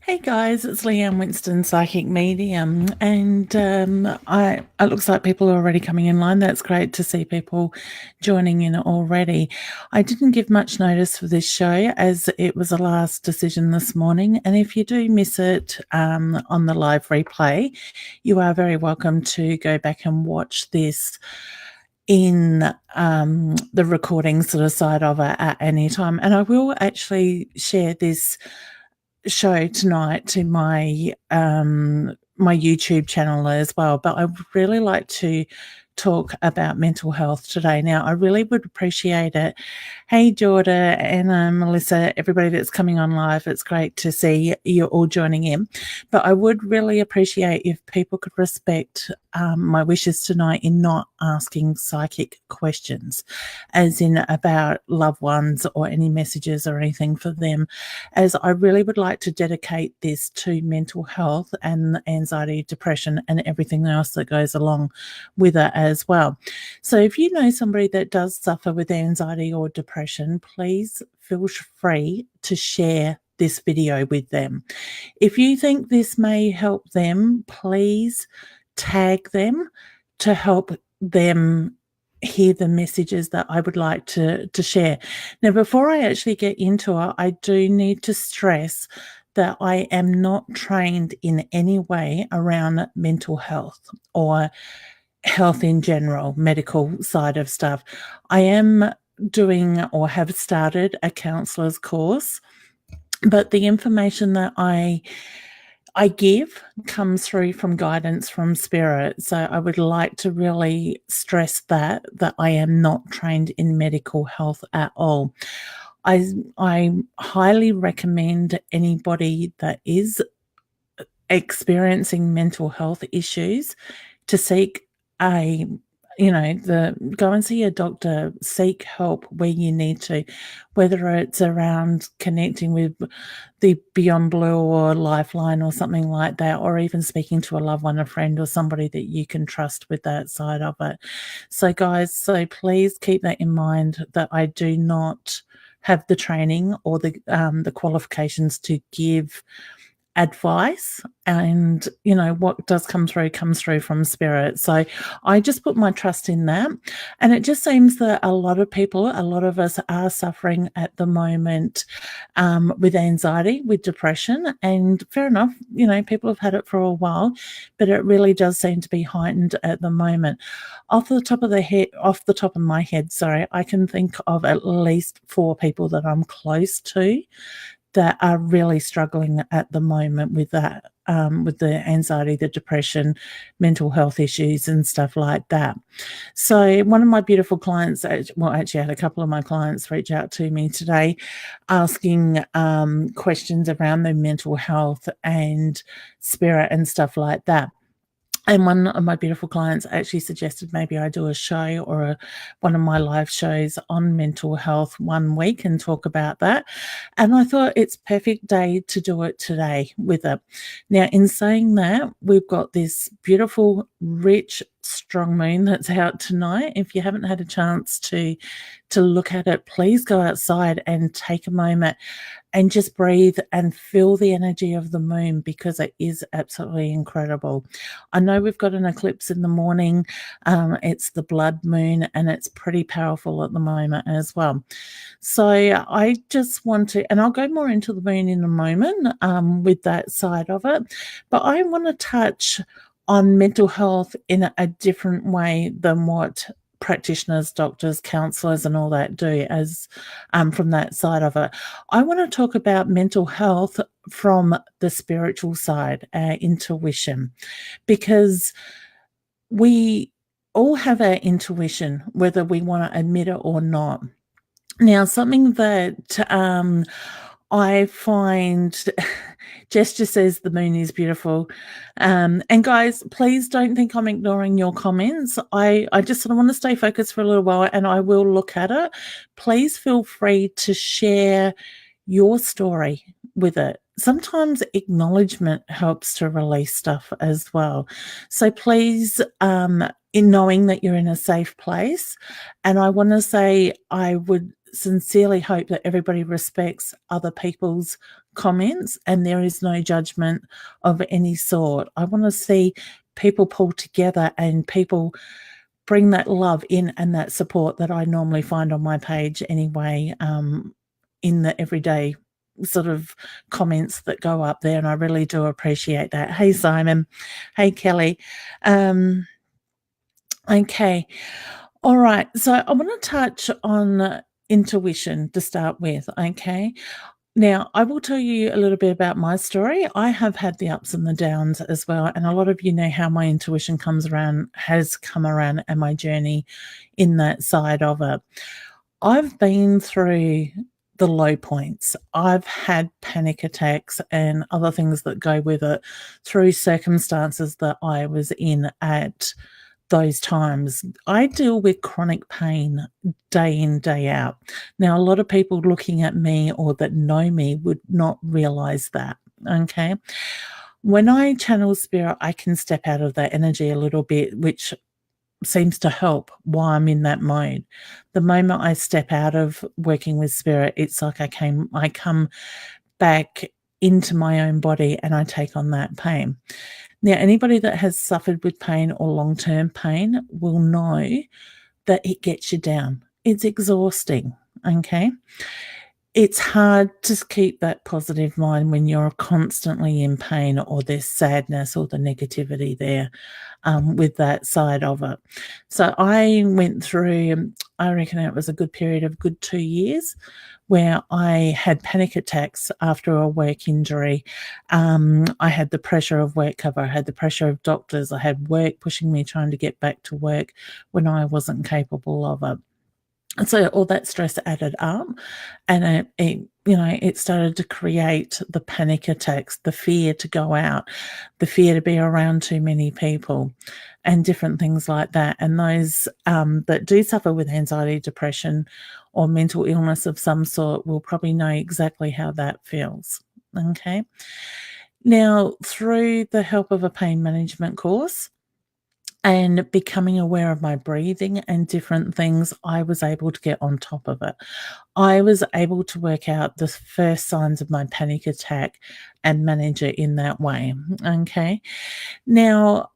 Hey guys, it's Leanne Winston, Psychic Medium, and it looks like people are already coming in line. That's great to see people joining in already. I didn't give much notice for this show as it was a last decision this morning, and if you do miss it on the live replay, you are very welcome to go back and watch this in the recording sort of side of it at any time. And I will actually share this show tonight to my YouTube channel as well. But I would really like to talk about mental health today. Now, I really would appreciate it. Hey, Jorda, Anna, Melissa, everybody that's coming on live. It's great to see you all joining in. But I would really appreciate if people could respect my wishes tonight in not asking psychic questions, as in about loved ones or any messages or anything for them, as I really would like to dedicate this to mental health and anxiety, depression, and everything else that goes along with it as well. So if you know somebody that does suffer with anxiety or depression, please feel free to share this video with them. If you think this may help them, please tag them to help them hear the messages that I would like to share. Now, before I actually get into it, I do need to stress that I am not trained in any way around mental health or health in general, medical side of stuff. I am doing or have started a counselor's course, but the information that I give comes through from guidance from spirit. So I would like to really stress that I am not trained in medical health at all. I highly recommend anybody that is experiencing mental health issues to seek go and see a doctor, seek help where you need to, whether it's around connecting with the Beyond Blue or Lifeline or something like that, or even speaking to a loved one, a friend, or somebody that you can trust with that side of it. So guys, please keep that in mind, that I do not have the training or the qualifications to give advice, and what does come through from spirit. So I just put my trust in that, and it just seems that a lot of us are suffering at the moment with anxiety, with depression, and fair enough, people have had it for a while, but it really does seem to be heightened at the moment. Off the top of my head, sorry, I can think of at least 4 people that I'm close to that are really struggling at the moment with that, with the anxiety, the depression, mental health issues and stuff like that. So one of my beautiful clients, actually I had a couple of my clients reach out to me today asking questions around their mental health and spirit and stuff like that. And one of my beautiful clients actually suggested maybe I do a show or one of my live shows on mental health one week and talk about that. And I thought it's perfect day to do it today with it. Now, in saying that, we've got this beautiful, rich, strong moon that's out tonight. If you haven't had a chance to look at it, please go outside and take a moment and just breathe and feel the energy of the moon, because it is absolutely incredible. I know we've got an eclipse in the morning. It's the blood moon, and it's pretty powerful at the moment as well. So I just want to, and I'll go more into the moon in a moment with that side of it, but I want to touch on mental health in a different way than what practitioners, doctors, counselors, and all that do, as from that side of it. I want to talk about mental health from the spiritual side, intuition, because we all have our intuition, whether we want to admit it or not. Now, something that I find, Jess just says the moon is beautiful. And guys, please don't think I'm ignoring your comments. I just sort of want to stay focused for a little while, and I will look at it. Please feel free to share your story with it. Sometimes acknowledgement helps to release stuff as well. So please, in knowing that you're in a safe place, and I want to say I would sincerely hope that everybody respects other people's comments and there is no judgment of any sort. I want to see people pull together and people bring that love in and that support that I normally find on my page anyway, in the everyday sort of comments that go up there, and I really do appreciate that. Hey, Simon. Hey, Kelly. Okay. All right. So I want to touch on intuition to start with. Okay. Now, I will tell you a little bit about my story. I have had the ups and the downs as well. And a lot of you know how my intuition has come around, and my journey in that side of it. I've been through the low points. I've had panic attacks and other things that go with it through circumstances that I was in at those times. I deal with chronic pain day in, day out. Now, a lot of people looking at me or that know me would not realize that. Okay. When I channel spirit, I can step out of that energy a little bit, which seems to help while I'm in that mode. The moment I step out of working with spirit, it's like I come back into my own body and I take on that pain. Now, anybody that has suffered with pain or long-term pain will know that it gets you down. It's exhausting, okay? It's hard to keep that positive mind when you're constantly in pain or there's sadness or the negativity there, with that side of it. So I went through, I reckon it was a good period of good 2 years where I had panic attacks after a work injury. I had the pressure of work cover. I had the pressure of doctors. I had work pushing me, trying to get back to work when I wasn't capable of it. And so all that stress added up, and it started to create the panic attacks, the fear to go out, the fear to be around too many people, and different things like that. And those that do suffer with anxiety, depression, or mental illness of some sort will probably know exactly how that feels. Okay. Now, through the help of a pain management course, and becoming aware of my breathing and different things, I was able to get on top of it. I was able to work out the first signs of my panic attack and manage it in that way. Okay. Now,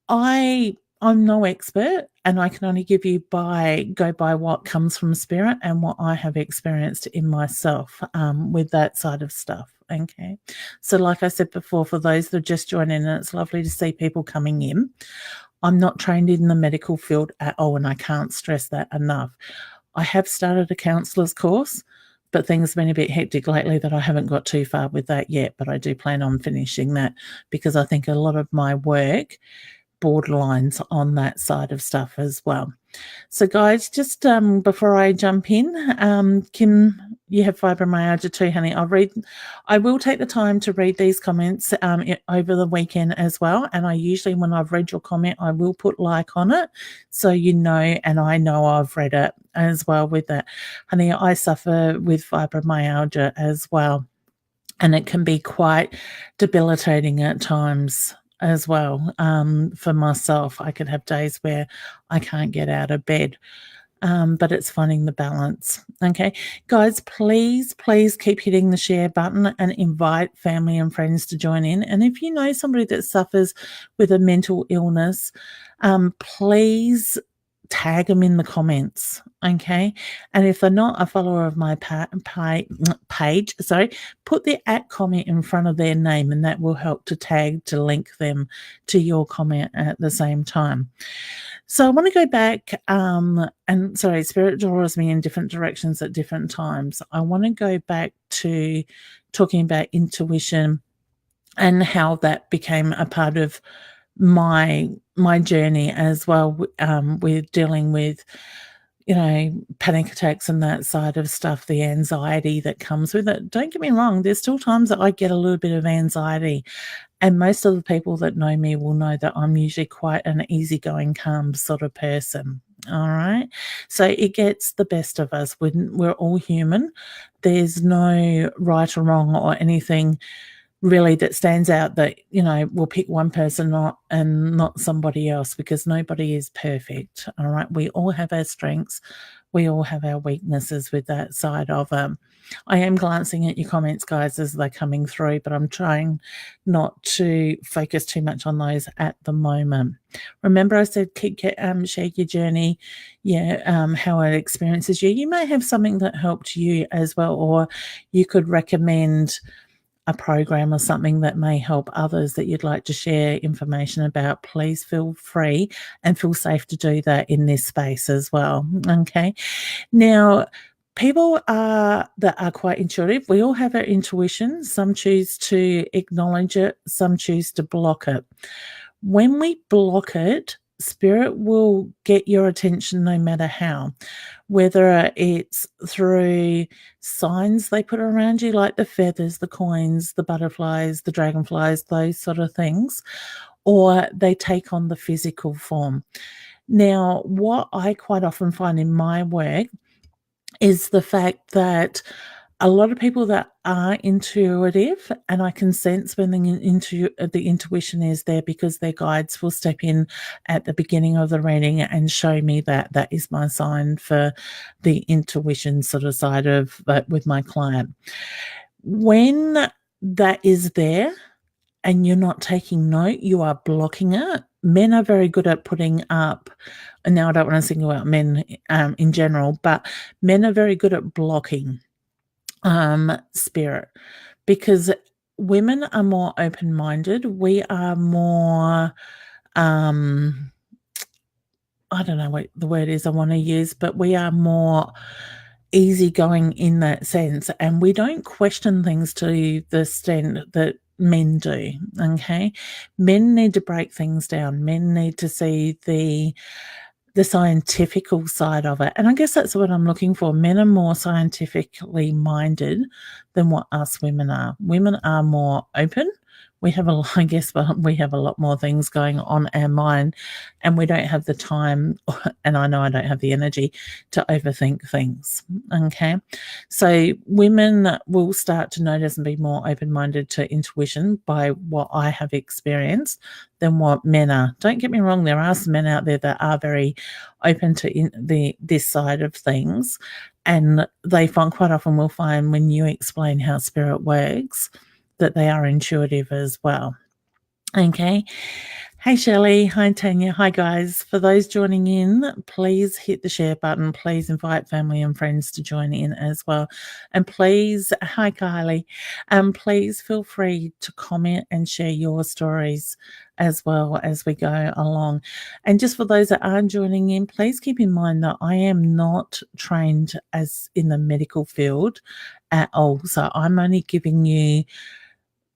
I'm no expert, and I can only go by what comes from spirit and what I have experienced in myself, with that side of stuff. Okay. So like I said before, for those that are just joining, and it's lovely to see people coming in, I'm not trained in the medical field at all, and I can't stress that enough. I have started a counsellor's course, but things have been a bit hectic lately that I haven't got too far with that yet, but I do plan on finishing that because I think a lot of my work borderlines on that side of stuff as well. So guys, just before I jump in, Kim, you have fibromyalgia too, honey. I will take the time to read these comments over the weekend as well. And I usually, when I've read your comment, I will put like on it so you know, and I know I've read it as well with that. Honey, I suffer with fibromyalgia as well, and it can be quite debilitating at times as well. For myself, I could have days where I can't get out of bed, but it's finding the balance. Okay, guys, please keep hitting the share button and invite family and friends to join in. And if you know somebody that suffers with a mental illness, please tag them in the comments. Okay, and if they're not a follower of my page, sorry, put the @ comment in front of their name, and that will help to link them to your comment at the same time. So I want to go back, and sorry, spirit draws me in different directions at different times. I want to go back to talking about intuition and how that became a part of my journey as well, with dealing with panic attacks and that side of stuff, the anxiety that comes with it. Don't get me wrong, there's still times that I get a little bit of anxiety, and most of the people that know me will know that I'm usually quite an easygoing, calm sort of person. All right. So it gets the best of us. We're all human. There's no right or wrong or anything really that stands out that, we'll pick one person not somebody else, because nobody is perfect. All right. We all have our strengths. We all have our weaknesses with that side of them. I am glancing at your comments, guys, as they're coming through, but I'm trying not to focus too much on those at the moment. Remember, I said share your journey, how it experiences you. You may have something that helped you as well, or you could recommend a program or something that may help others that you'd like to share information about. Please feel free and feel safe to do that in this space as well. Okay. Now, people that are quite intuitive, we all have our intuition. Some choose to acknowledge it, some choose to block it. When we block it, spirit will get your attention no matter how, whether it's through signs they put around you, like the feathers, the coins, the butterflies, the dragonflies, those sort of things, or they take on the physical form. Now, what I quite often find in my work is the fact that a lot of people that are intuitive, and I can sense when the intuition is there, because their guides will step in at the beginning of the reading and show me that that is my sign for the intuition sort of side of with my client. When that is there and you're not taking note, you are blocking it. Men are very good at putting up, and now I don't want to single out men in general, but men are very good at blocking spirit, because women are more open-minded. We are more, I don't know what the word is I want to use, but we are more easygoing in that sense, and we don't question things to the extent that men do. Okay. Men need to break things down. Men need to see the scientifical side of it. And I guess that's what I'm looking for. Men are more scientifically minded than what us women are. Women are more open. We have I guess we have a lot more things going on our mind, and we don't have the time, and I know I don't have the energy to overthink things. Okay. So women will start to notice and be more open-minded to intuition by what I have experienced than what men are. Don't get me wrong, there are some men out there that are very open to this side of things, and they quite often will find when you explain how spirit works that they are intuitive as well. Okay. Hey, Shelley. Hi, Tanya. Hi, guys. For those joining in, please hit the share button. Please invite family and friends to join in as well. And please, hi, Kylie. Please feel free to comment and share your stories as well as we go along. And just for those that aren't joining in, please keep in mind that I am not trained as in the medical field at all. So I'm only giving you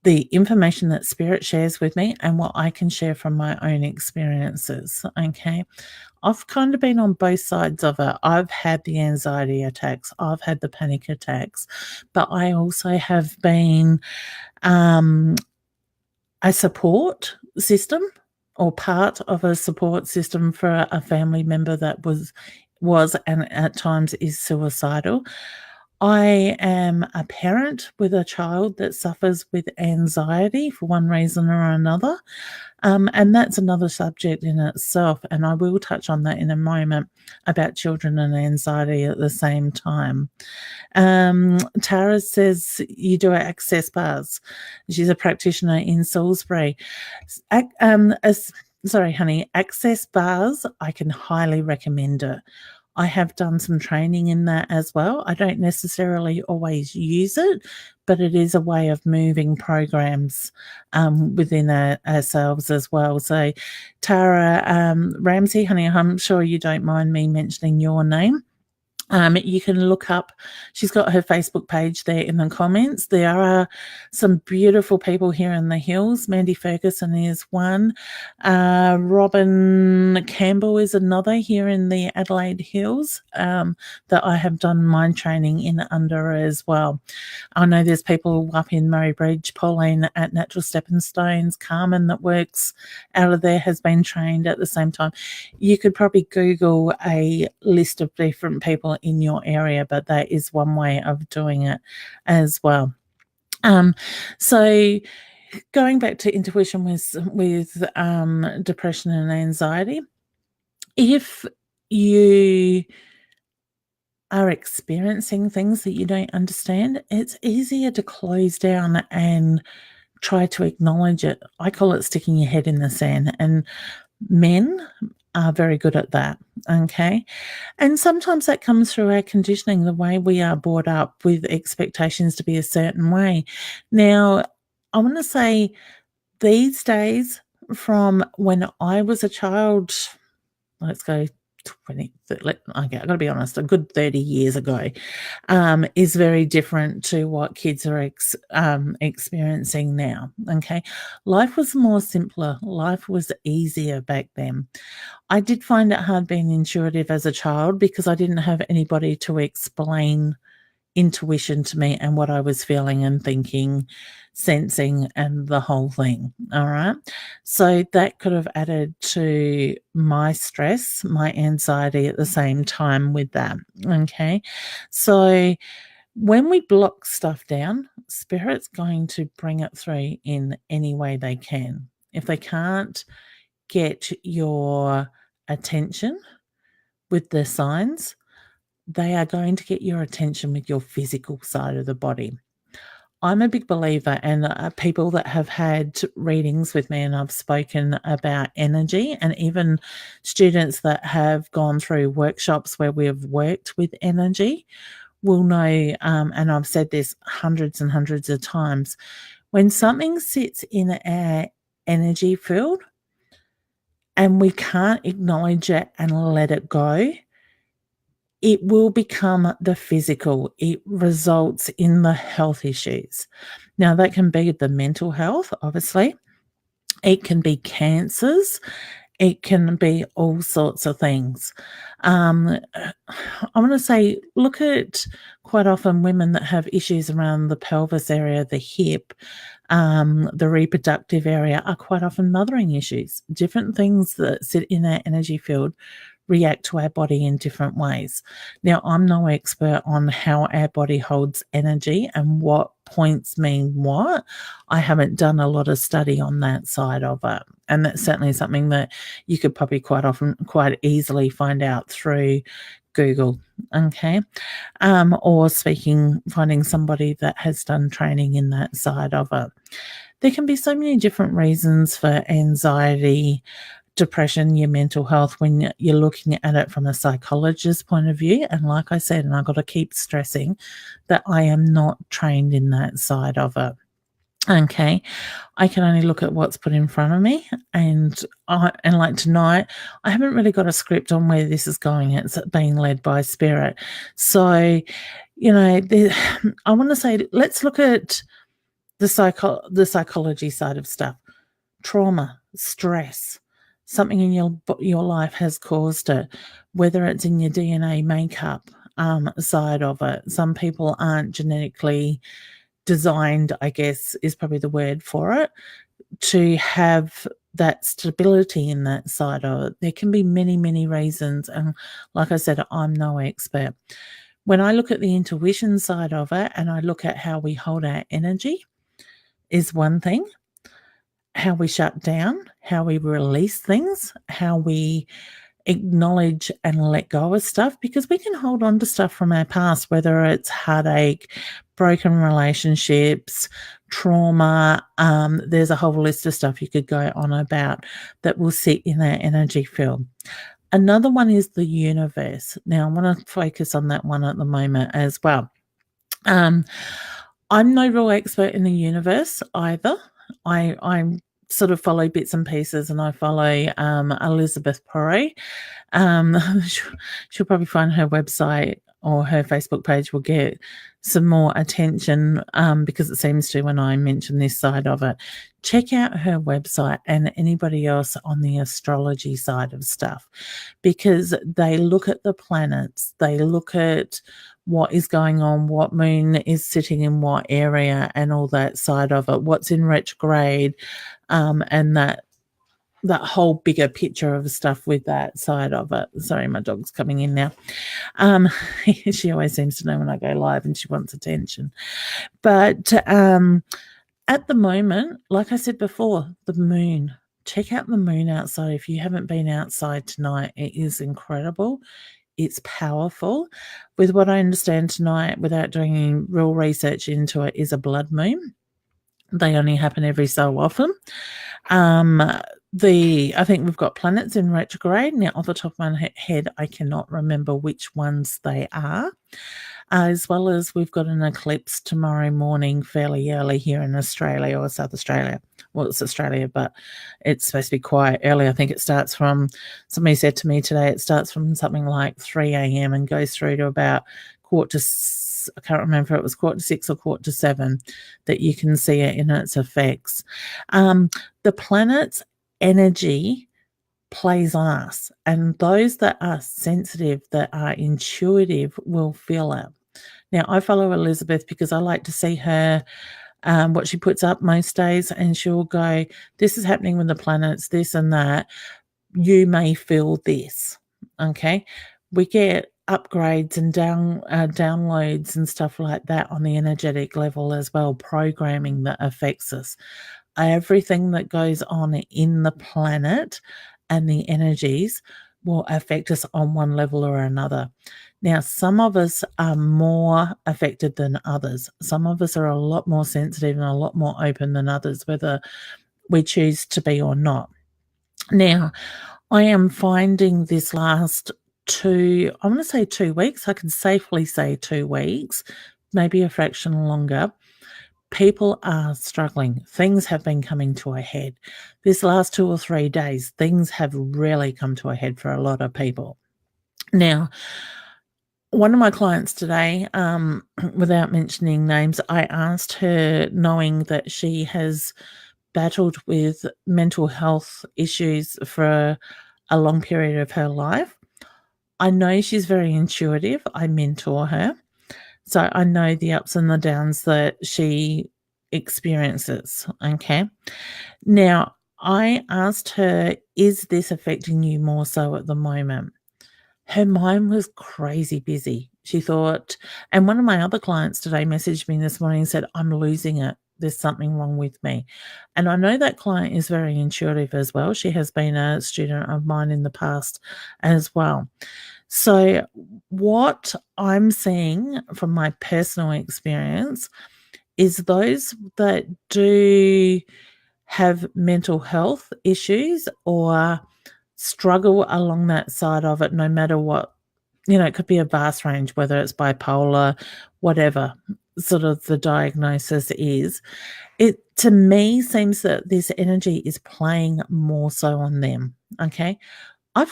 the information that spirit shares with me and what I can share from my own experiences. Okay. I've kind of been on both sides of it. I've had the anxiety attacks, I've had the panic attacks, but I also have been a support system, or part of a support system for a family member that was and at times is suicidal. I am a parent with a child that suffers with anxiety for one reason or another. And that's another subject in itself. And I will touch on that in a moment about children and anxiety at the same time. Tara says you do access bars. She's a practitioner in Salisbury. Sorry, honey, access bars, I can highly recommend it. I have done some training in that as well. I don't necessarily always use it, but it is a way of moving programs within ourselves as well. So, Tara Ramsey, honey, I'm sure you don't mind me mentioning your name. You can look up, she's got her Facebook page there in the comments. There are some beautiful people here in the hills. Mandy Ferguson is one. Robin Campbell is another here in the Adelaide Hills that I have done mind training in under as well. I know there's people up in Murray Bridge, Pauline at Natural Stepping Stones, Carmen that works out of there has been trained at the same time. You could probably Google a list of different people in your area, but that is one way of doing it as well. So going back to intuition with depression and anxiety, if you are experiencing things that you don't understand, it's easier to close down and try to acknowledge it. I call it sticking your head in the sand, and men are very good at that. Okay. And sometimes that comes through our conditioning, the way we are brought up with expectations to be a certain way. Now, I want to say these days, from when I was a child, let's go 20, okay, I've got to be honest, a good 30 years ago, is very different to what kids are experiencing now. Okay. Life was more simpler. Life was easier back then. I did find it hard being intuitive as a child because I didn't have anybody to explain intuition to me and what I was feeling and thinking, sensing, and the whole thing. All right. So that could have added to my stress, my anxiety at the same time with that. Okay. So when we block stuff down, spirit's going to bring it through in any way they can. If they can't get your attention with the signs, they are going to get your attention with your physical side of the body. I'm a big believer, and people that have had readings with me, and I've spoken about energy, and even students that have gone through workshops where we have worked with energy will know, and I've said this hundreds and hundreds of times, when something sits in our energy field and we can't acknowledge it and let it go, it will become the physical. It results in the health issues. Now, that can be the mental health, obviously. It can be cancers. It can be all sorts of things. I want to say, look at quite often women that have issues around the pelvis area, the hip, the reproductive area are quite often mothering issues. Different things that sit in our energy field react to our body in different ways. Now, I'm no expert on how our body holds energy and what points mean what. I haven't done a lot of study on that side of it. And that's certainly something that you could probably quite easily find out through Google. Okay. Or finding somebody that has done training in that side of it. There can be so many different reasons for anxiety, depression, your mental health, when you're looking at it from a psychologist's point of view. And like I said, and I've got to keep stressing that I am not trained in that side of it. Okay. I can only look at what's put in front of me, and like tonight, I haven't really got a script on where this is going. It's being led by spirit. So, I want to say, let's look at the psychology side of stuff. Trauma, stress, something in your life has caused it, whether it's in your DNA makeup side of it. Some people aren't genetically designed, I guess is probably the word for it, to have that stability in that side of it. There can be many, many reasons. And like I said, I'm no expert. When I look at the intuition side of it and I look at how we hold our energy is one thing. How we shut down, how we release things, how we acknowledge and let go of stuff, because we can hold on to stuff from our past, whether it's heartache, broken relationships, trauma. There's a whole list of stuff you could go on about that will sit in our energy field. Another one is the universe. Now, I want to focus on that one at the moment as well. I'm no real expert in the universe either. I sort of follow bits and pieces, and I follow Elizabeth Porre. She'll probably find her website or her Facebook page will get some more attention because it seems to when I mention this side of it. Check out her website and anybody else on the astrology side of stuff, because they look at the planets, they look at what is going on, what moon is sitting in what area and all that side of it, what's in retrograde, and that that whole bigger picture of stuff with that side of it. Sorry, my dog's coming in now. She always seems to know when I go live and she wants attention. But at the moment, like I said before, the moon. Check out the moon outside. If you haven't been outside tonight, it is incredible. It's powerful. With what I understand tonight, without doing any real research into it, is a blood moon. They only happen every so often. I think we've got planets in retrograde. Now, off the top of my head, I cannot remember which ones they are. As well as we've got an eclipse tomorrow morning fairly early here in Australia or South Australia. Well, it's Australia, but it's supposed to be quite early. I think it starts from, somebody said to me today, it starts from something like 3 a.m. and goes through to about I can't remember if it was 5:45 or 7:45 that you can see it in its effects. The planet's energy plays on us, and those that are sensitive, that are intuitive, will feel it. Now, I follow Elizabeth because I like to see her, what she puts up most days, and she'll go, this is happening with the planets, this and that. You may feel this, okay? We get upgrades and downloads and stuff like that on the energetic level as well, programming that affects us. Everything that goes on in the planet and the energies will affect us on one level or another. Now, some of us are more affected than others. Some of us are a lot more sensitive and a lot more open than others, whether we choose to be or not. Now, I am finding this last I want to say 2 weeks, I can safely say 2 weeks, maybe a fraction longer, people are struggling. Things have been coming to a head. This last 2 or 3 days, things have really come to a head for a lot of people. Now, one of my clients today, without mentioning names, I asked her, knowing that she has battled with mental health issues for a long period of her life. I know she's very intuitive. I mentor her. So I know the ups and the downs that she experiences, okay? Now, I asked her, is this affecting you more so at the moment? Her mind was crazy busy. She thought, and one of my other clients today messaged me this morning and said, I'm losing it. There's something wrong with me. And I know that client is very intuitive as well. She has been a student of mine in the past as well. So what I'm seeing from my personal experience is those that do have mental health issues or struggle along that side of it, no matter what, it could be a vast range, whether it's bipolar, whatever sort of the diagnosis is. It, to me, seems that this energy is playing more so on them, okay? I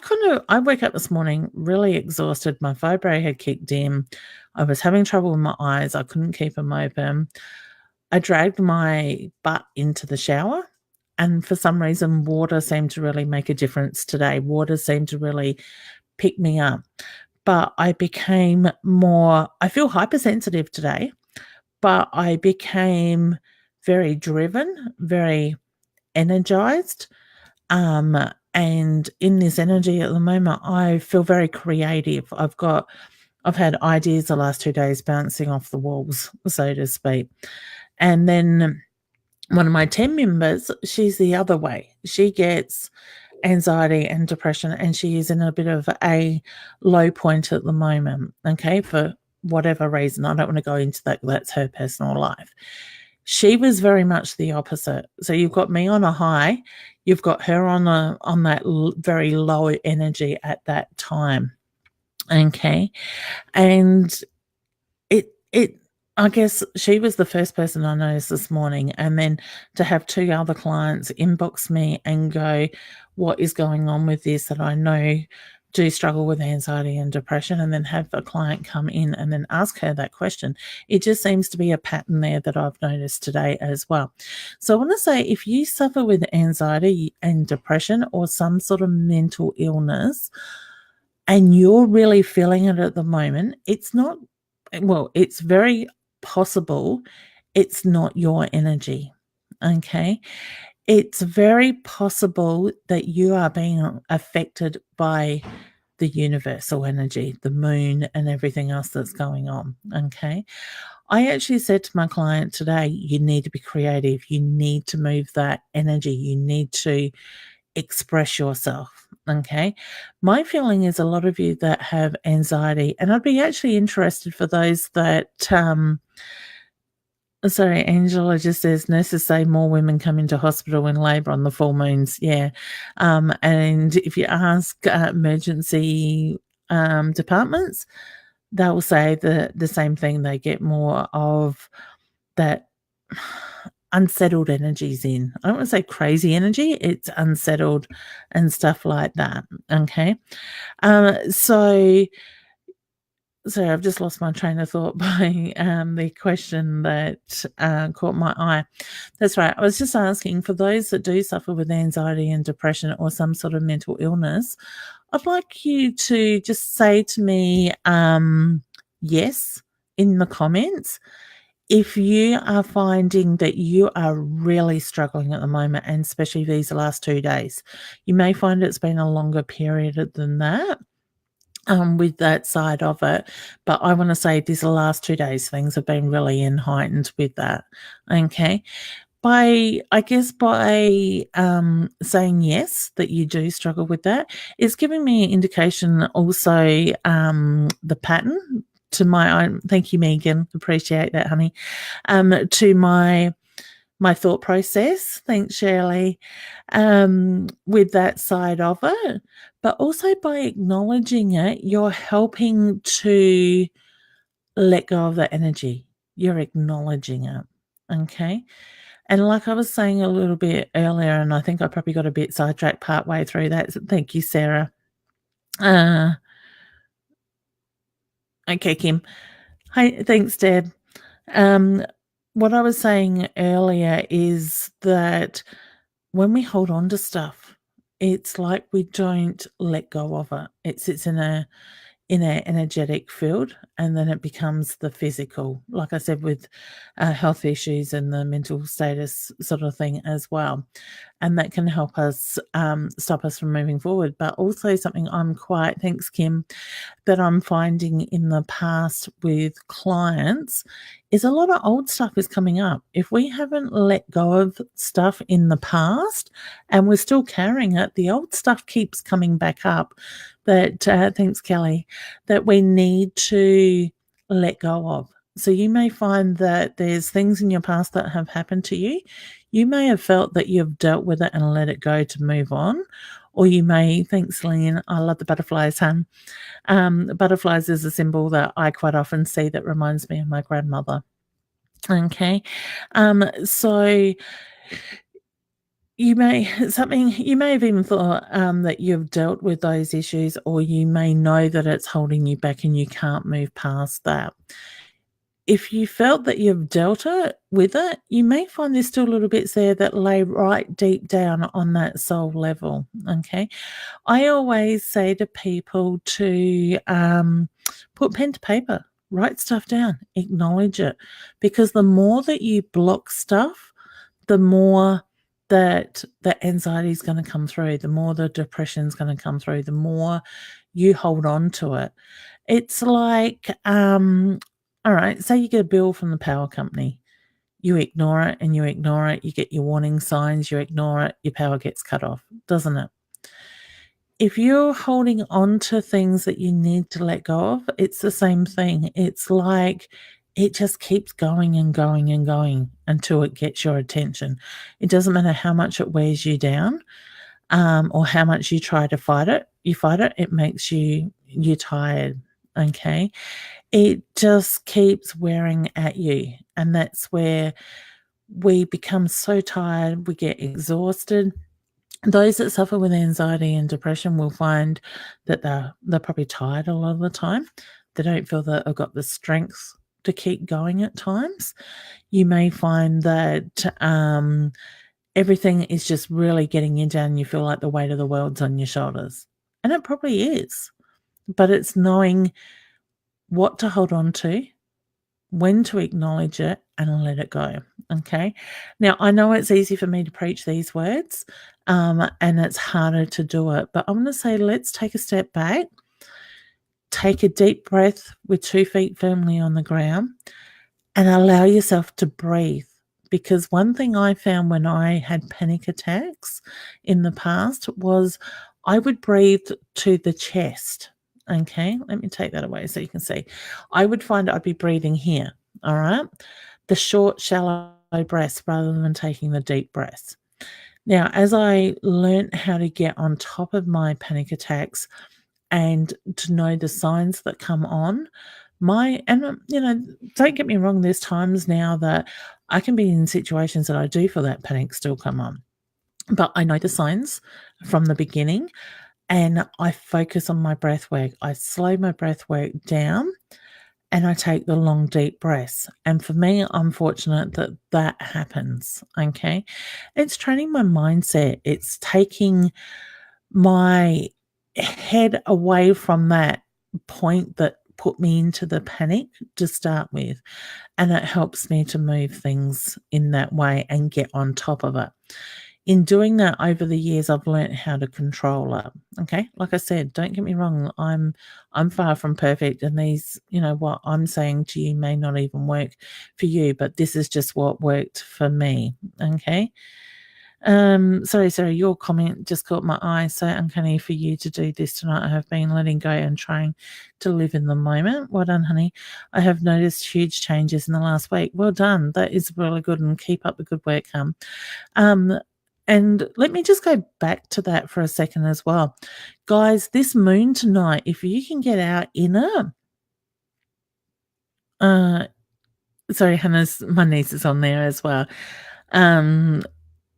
woke up this morning really exhausted. My vibro had kicked in. I was having trouble with my eyes. I couldn't keep them open. I dragged my butt into the shower, and for some reason, water seemed to really make a difference today. Water seemed to really pick me up. But I feel hypersensitive today, but I became very driven, very energized. And in this energy at the moment, I feel very creative. I've had ideas the last 2 days bouncing off the walls, so to speak. And then one of my team members, she's the other way. She gets anxiety and depression, and she is in a bit of a low point at the moment, okay, for whatever reason. I don't want to go into that. That's her personal life. She was very much the opposite. So you've got me on a high, you've got her on that very low energy at that time, okay? And it I guess she was the first person I noticed this morning, and then to have 2 other clients inbox me and go, what is going on with this, that I know do struggle with anxiety and depression, and then have a client come in and then ask her that question. It just seems to be a pattern there that I've noticed today as well. So I want to say, if you suffer with anxiety and depression or some sort of mental illness, and you're really feeling it at the moment, it's very possible it's not your energy, okay? it's very possible that you are being affected by the universal energy, the moon, and everything else that's going on. Okay. I actually said to my client today, you need to be creative. You need to move that energy. You need to express yourself. Okay. My feeling is a lot of you that have anxiety, and I'd be actually interested for those that, sorry, Angela just says nurses say more women come into hospital in labour on the full moons. Yeah. And if you ask emergency departments, they'll say the same thing. They get more of that unsettled energies in. I don't want to say crazy energy, it's unsettled and stuff like that. Okay. So sorry, I've just lost my train of thought by the question that caught my eye. That's right. I was just asking for those that do suffer with anxiety and depression or some sort of mental illness, I'd like you to just say to me, yes, in the comments. If you are finding that you are really struggling at the moment, and especially these last 2 days, you may find it's been a longer period than that, with that side of it. But I want to say these last 2 days, things have been really heightened with that. Okay. I guess by saying yes, that you do struggle with that, it's giving me an indication also, the pattern to my own. Thank you, Megan. Appreciate that, honey. To my thought process. Thanks, Shirley. With that side of it, but also by acknowledging it, you're helping to let go of that energy. You're acknowledging it. Okay. And like I was saying a little bit earlier, and I think I probably got a bit sidetracked partway through that. So thank you, Sarah. Okay, Kim. Hi, thanks, Deb. What I was saying earlier is that when we hold on to stuff, it's like we don't let go of it. It sits in a energetic field, and then it becomes the physical, like I said, with health issues and the mental status sort of thing as well. And that can help us stop us from moving forward. But also something thanks, Kim, that I'm finding in the past with clients is a lot of old stuff is coming up. If we haven't let go of stuff in the past and we're still carrying it, the old stuff keeps coming back up. That, thanks, Kelly, that we need to let go of. So you may find that there's things in your past that have happened to you. You may have felt that you've dealt with it and let it go to move on. Or you may, thanks, Lynn, I love the butterflies, hun. Butterflies is a symbol that I quite often see that reminds me of my grandmother. Okay. So you may have even thought that you've dealt with those issues, or you may know that it's holding you back and you can't move past that. If you felt that you've dealt with it, you may find there's still little bits there that lay right deep down on that soul level. Okay. I always say to people to put pen to paper, write stuff down, acknowledge it, because the more that you block stuff, the more that the anxiety is going to come through, the more the depression is going to come through, the more you hold on to it. It's like, all right, say you get a bill from the power company. You ignore it and you ignore it. You get your warning signs, you ignore it, your power gets cut off, doesn't it? If you're holding on to things that you need to let go of, it's the same thing. It's like it just keeps going and going and going until it gets your attention. It doesn't matter how much it wears you down, or how much you try to fight it. You fight it, it makes you tired. Okay. It just keeps wearing at you. And that's where we become so tired, we get exhausted. Those that suffer with anxiety and depression will find that they're probably tired a lot of the time. They don't feel that they've got the strength to keep going at times. You may find that everything is just really getting you down. You feel like the weight of the world's on your shoulders. And it probably is. But it's knowing what to hold on to, when to acknowledge it and let it go. Okay. Now, I know it's easy for me to preach these words, and it's harder to do it, but I'm going to say let's take a step back, take a deep breath with 2 feet firmly on the ground, and allow yourself to breathe. Because one thing I found when I had panic attacks in the past was I would breathe to the chest. Okay, let me take that away so you can see. I would find I'd be breathing here, all right? The short, shallow breaths rather than taking the deep breaths. Now, as I learned how to get on top of my panic attacks and to know the signs that come on, don't get me wrong, there's times now that I can be in situations that I do feel that panic still come on. But I know the signs from the beginning and I focus on my breath work. I slow my breath work down and I take the long, deep breaths. And for me, I'm fortunate that that happens. Okay. It's training my mindset. It's taking my head away from that point that put me into the panic to start with. And it helps me to move things in that way and get on top of it. In doing that over the years, I've learned how to control it. Okay. Like I said, don't get me wrong. I'm far from perfect. And these, what I'm saying to you may not even work for you, but this is just what worked for me. Okay. Sorry, your comment just caught my eye. So uncanny for you to do this tonight. I have been letting go and trying to live in the moment. Well done, honey. I have noticed huge changes in the last week. Well done. That is really good, and keep up the good work, and let me just go back to that for a second as well. Guys, this moon tonight, if you can get out in it, sorry, my niece is on there as well.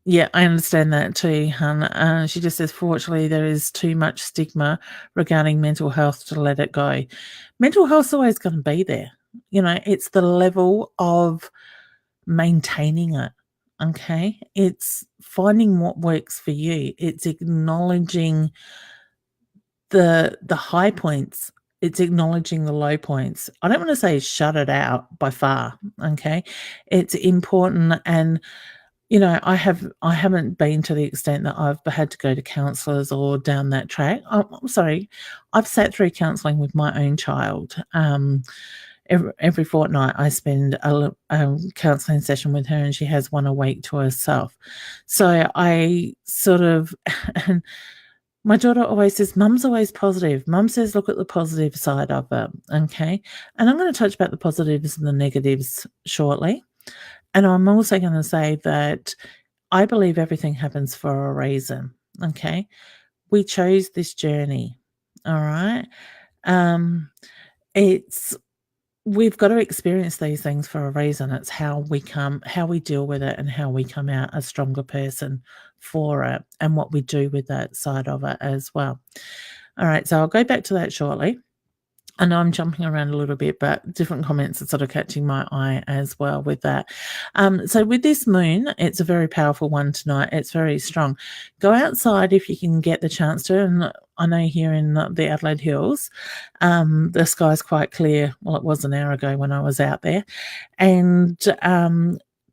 Yeah, I understand that too, hun. She just says, fortunately, there is too much stigma regarding mental health to let it go. Mental health's always going to be there. It's the level of maintaining it. Okay. It's finding what works for you. It's acknowledging the high points. It's acknowledging the low points. I don't want to say shut it out by far. Okay. It's important, and I haven't been to the extent that I've had to go to counsellors or down that track. I'm sorry. I've sat through counselling with my own child. Every fortnight I spend a counselling session with her, and she has one a week to herself. So I sort of, and my daughter always says, Mum's always positive. Mum says, look at the positive side of it. Okay. And I'm going to touch about the positives and the negatives shortly. And I'm also going to say that I believe everything happens for a reason. Okay. We chose this journey. All right. We've got to experience these things for a reason. It's how we deal with it, and how we come out a stronger person for it, and what we do with that side of it as well. All right. So I'll go back to that shortly. I know I'm jumping around a little bit, but different comments are sort of catching my eye as well with that. So with this moon, it's a very powerful one tonight. It's very strong. Go outside if you can get the chance to. And I know here in the Adelaide Hills, the sky's quite clear. Well, it was an hour ago when I was out there. And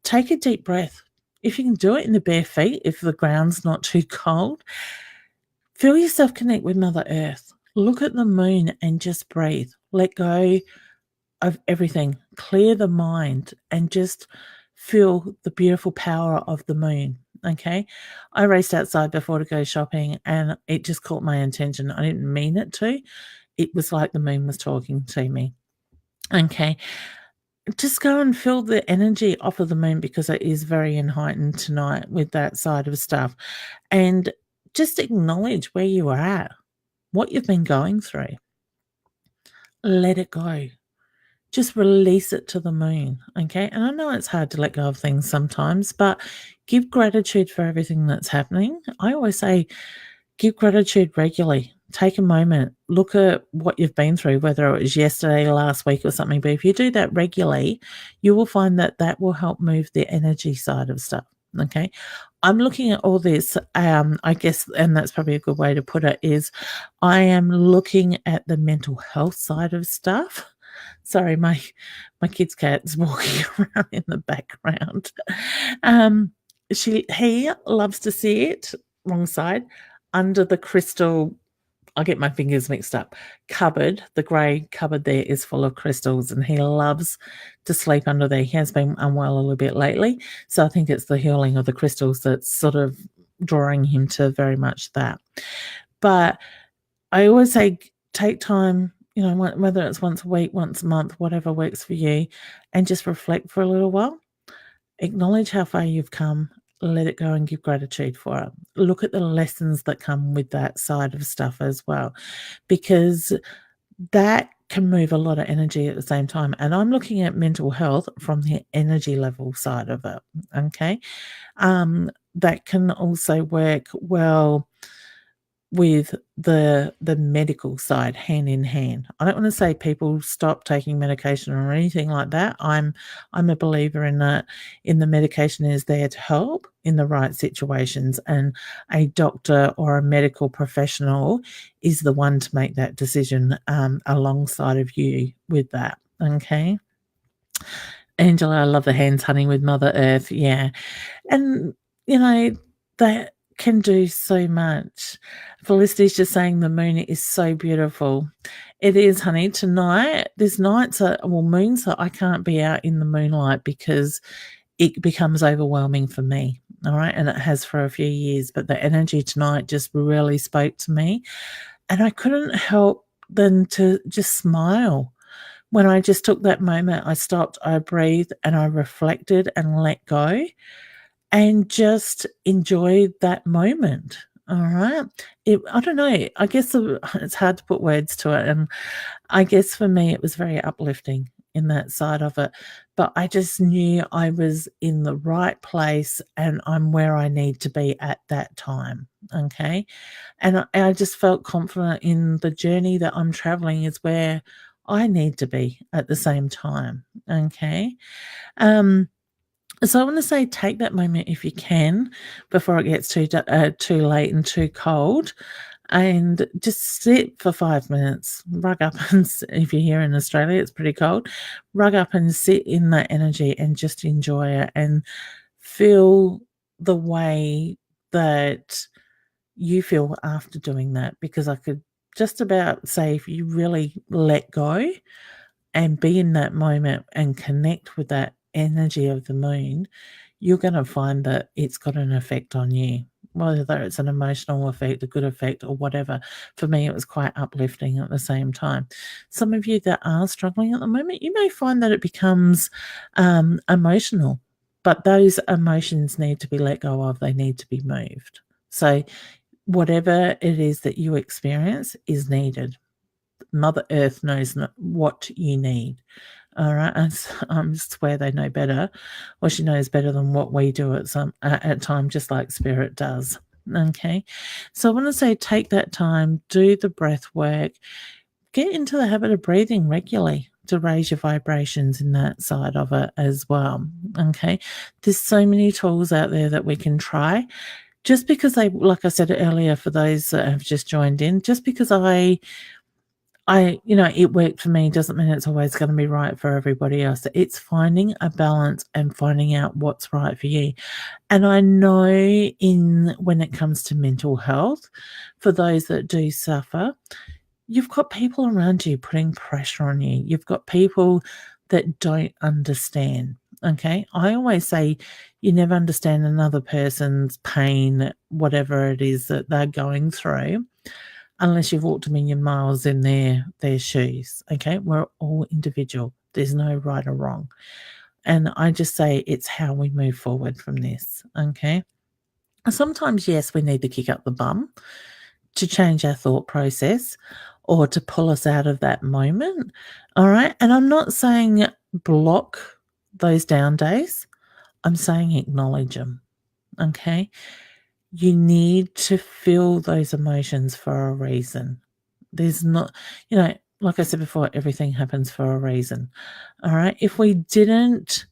take a deep breath. If you can do it in the bare feet, if the ground's not too cold, feel yourself connect with Mother Earth. Look at the moon and just breathe. Let go of everything. Clear the mind and just feel the beautiful power of the moon. Okay. I raced outside before to go shopping, and it just caught my attention. I didn't mean it to. It was like the moon was talking to me. Okay. Just go and feel the energy off of the moon, because it is very heightened tonight with that side of stuff. And just acknowledge where you are at, what you've been going through. Let it go. Just release it to the moon, okay? And I know it's hard to let go of things sometimes, but give gratitude for everything that's happening. I always say give gratitude regularly. Take a moment, look at what you've been through, whether it was yesterday, last week or something. But if you do that regularly, you will find that that will help move the energy side of stuff, okay? I'm looking at all this, I guess, and that's probably a good way to put it, is I am looking at the mental health side of stuff. Sorry, my kid's cat's walking around in the background. Um, he loves to sit, wrong side, under the crystal, I get my fingers mixed up, cupboard. The grey cupboard there is full of crystals, and he loves to sleep under there. He has been unwell a little bit lately, so I think it's the healing of the crystals that's sort of drawing him to very much that. But I always say take time, whether it's once a week, once a month, whatever works for you, and just reflect for a little while. Acknowledge how far you've come, let it go and give gratitude for it. Look at the lessons that come with that side of stuff as well, because that can move a lot of energy at the same time. And I'm looking at mental health from the energy level side of it. Okay. That can also work well with the medical side hand in hand. I don't wanna say people stop taking medication or anything like that. I'm a believer in that in the medication is there to help in the right situations, and a doctor or a medical professional is the one to make that decision, alongside of you with that, okay? Angela, I love the hands hunting with Mother Earth, yeah. And, you know, that can do so much. Felicity's just saying the moon is so beautiful. It is, honey. Tonight, there's nights moons that I can't be out in the moonlight because it becomes overwhelming for me. All right. And it has for a few years. But the energy tonight just really spoke to me. And I couldn't help than to just smile. When I just took that moment, I stopped, I breathed, and I reflected and let go and just enjoy that moment. All right. I don't know. I guess it's hard to put words to it. And I guess for me, it was very uplifting in that side of it. But I just knew I was in the right place and I'm where I need to be at that time. Okay. And I just felt confident in the journey that I'm traveling is where I need to be at the same time. Okay. So I want to say take that moment if you can before it gets too late and too cold, and just sit for 5 minutes. Rug up and if you're here in Australia, it's pretty cold. Rug up and sit in that energy and just enjoy it and feel the way that you feel after doing that. Because I could just about say if you really let go and be in that moment and connect with that energy of the moon, you're going to find that it's got an effect on you, whether it's an emotional effect, a good effect, or whatever. For me, it was quite uplifting at the same time. Some of you that are struggling at the moment, you may find that it becomes emotional, but those emotions need to be let go of, they need to be moved. So, whatever it is that you experience is needed. Mother Earth knows what you need. All right, and I swear they know better, or she knows better than what we do at time, just like Spirit does. Okay, so I want to say take that time, do the breath work, get into the habit of breathing regularly to raise your vibrations in that side of it as well. Okay, there's so many tools out there that we can try. Just because like I said earlier, for those that have just joined in, just because it worked for me doesn't mean it's always going to be right for everybody else. It's finding a balance and finding out what's right for you. And I know when it comes to mental health, for those that do suffer, you've got people around you putting pressure on you. You've got people that don't understand. Okay. I always say you never understand another person's pain, whatever it is that they're going through, unless you've walked a million miles in their shoes. Okay. We're all individual. There's no right or wrong. And I just say it's how we move forward from this. Okay. Sometimes, yes, we need to kick up the bum to change our thought process or to pull us out of that moment. All right. And I'm not saying block those down days. I'm saying acknowledge them. Okay. You need to feel those emotions for a reason. There's not, like I said before, everything happens for a reason. All right. If we didn't